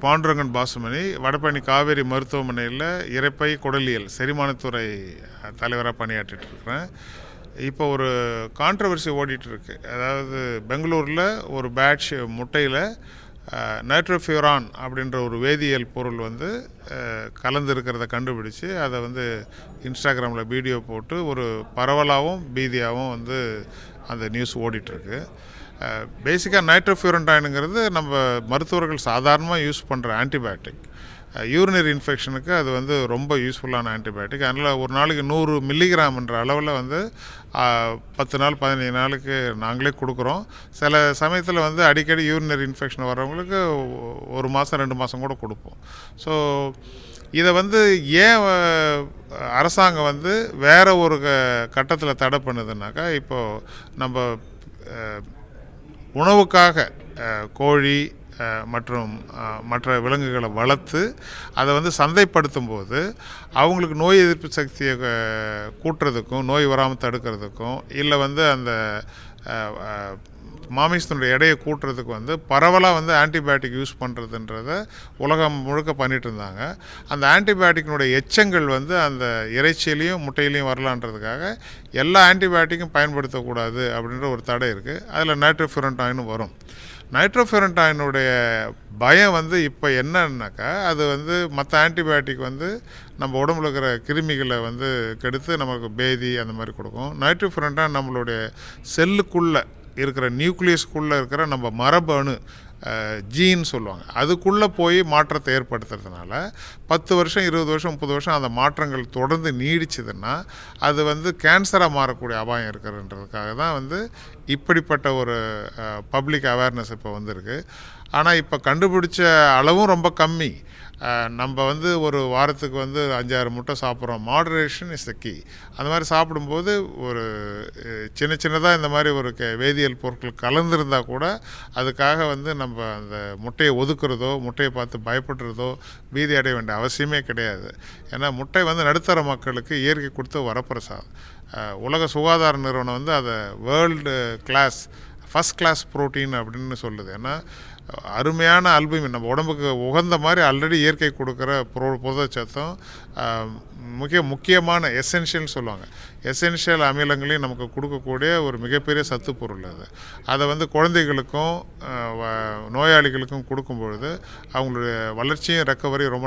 பாண்டுரங்கன் பாசுமணி வடபழனி காவேரி மருத்துவமனையில் இரைப்பை குடலியல் செரிமானத்துறை தலைவராக பணியாற்றிட்டு இருக்கிறேன். இப்போ ஒரு கான்ட்ரவர்சி ஓடிட்டுருக்கு. அதாவது பெங்களூரில் ஒரு பேட்ச் முட்டையில் நைட்ரோஃபியூரான் அப்படின்ற ஒரு வேதியியல் பொருள் கலந்து இருக்கிறத கண்டுபிடிச்சி அதை இன்ஸ்டாகிராமில் வீடியோ போட்டு ஒரு பரவலாகவும் பீதியாகவும் அந்த நியூஸ் ஓடிட்டுருக்கு. பேசிக்காக நைட்ரோஃபியூரன்டைனுங்கிறது நம்ம மருத்துவர்கள் சாதாரணமாக யூஸ் பண்ணுற ஆன்டிபயோட்டிக். யூரினரி இன்ஃபெக்ஷனுக்கு அது ரொம்ப யூஸ்ஃபுல்லான ஆன்டிபயோட்டிக். அதனால் ஒரு நாளைக்கு 100 மில்லிகிராம்ன்ற அளவில் 10 நாள் 15 நாளுக்கு நாங்களே கொடுக்குறோம். சில சமயத்தில் அடிக்கடி யூரினரி இன்ஃபெக்ஷன் வர்றவங்களுக்கு 1 மாதம் 2 மாதம் கூட கொடுப்போம். ஸோ இதை ஏன் அரசாங்கம் வேறு ஒரு கட்டத்தில் தடை பண்ணுதுன்னாக்கா, இப்போது நம்ம உணவுக்காக கோழி மற்றும் மற்ற விலங்குகளை வளர்த்து அதை சந்தைப்படுத்தும் போது அவங்களுக்கு நோய் எதிர்ப்பு சக்தியை கூட்டுறதுக்கும் நோய் வராமல் தடுக்கிறதுக்கும் இல்லை அந்த மாமிசத்தினுடைய எடையை கூட்டுறதுக்கு பரவலாக ஆன்டிபயோட்டிக் யூஸ் பண்ணுறதுன்றத உலகம் முழுக்க பண்ணிகிட்டு இருந்தாங்க. அந்த ஆன்டிபயோட்டிக்கினுடைய எச்சங்கள் அந்த இறைச்சியிலையும் முட்டையிலையும் வரலான்றதுக்காக எல்லா ஆன்டிபயோட்டிக்கும் பயன்படுத்தக்கூடாது அப்படின்ற ஒரு தடை இருக்குது. அதில் நைட்ரோஃபியூரன்டைனும் வரும். நைட்ரோஃபியூரன்டைனுடைய பயம் இப்போ என்னன்னாக்கா, அது மற்ற ஆன்டிபயோட்டிக் நம்ம உடம்புல இருக்கிற கிருமிகளை கெடுத்து நமக்கு பேதி அந்த மாதிரி கொடுக்கும். நைட்ரோஃபியூரன்டைன் நம்மளுடைய செல்லுக்குள்ளே இருக்கிற நியூக்ளியஸ்க்குள்ளே இருக்கிற நம்ம மரபு அணு ஜீன் சொல்லுவாங்க, அதுக்குள்ளே போய் மாற்றத்தை ஏற்படுத்துறதுனால 10 வருஷம் 20 வருஷம் 30 வருஷம் அந்த மாற்றங்கள் தொடர்ந்து நீடிச்சதுன்னா அது கேன்சராக மாறக்கூடிய அபாயம் இருக்கிறன்றதுக்காக தான் இப்படிப்பட்ட ஒரு பப்ளிக் அவேர்னஸ் இப்போ வந்திருக்கு. ஆனால் இப்போ கண்டுபிடிச்ச அளவும் ரொம்ப கம்மி. நம்ம ஒரு வாரத்துக்கு 5-6 முட்டை சாப்பிட்றோம். Moderation is the key. அந்த மாதிரி சாப்பிடும்போது ஒரு சின்னதாக இந்த மாதிரி ஒரு வேதியியல் பொருட்கள் கலந்துருந்தால் கூட அதுக்காக நம்ம அந்த முட்டையை ஒதுக்குறதோ முட்டையை பார்த்து பயப்படுறதோ பீதி அடைய வேண்டிய அவசியமே கிடையாது. ஏன்னா முட்டை நடுத்தர மக்களுக்கு இயற்கை கொடுத்த வரப்பிரசாதம். உலக சுகாதார நிறுவனம் அதை world class first class protein அப்படின்னு சொல்லுது. ஏன்னா அருமையான அல்புமின் நம்ம உடம்புக்கு உகந்த மாதிரி ஆல்ரெடி இயற்கை கொடுக்குற புரதச்சத்தும் முக்கியமான எசென்ஷியல்னு சொல்லுவாங்க. எசென்ஷியல் அமிலங்களையும் நமக்கு கொடுக்கக்கூடிய ஒரு மிகப்பெரிய சத்து பொருள் அது. அதை குழந்தைகளுக்கும் நோயாளிகளுக்கும் கொடுக்கும் பொழுது அவங்களுடைய வளர்ச்சியும் ரெக்கவரி ரொம்ப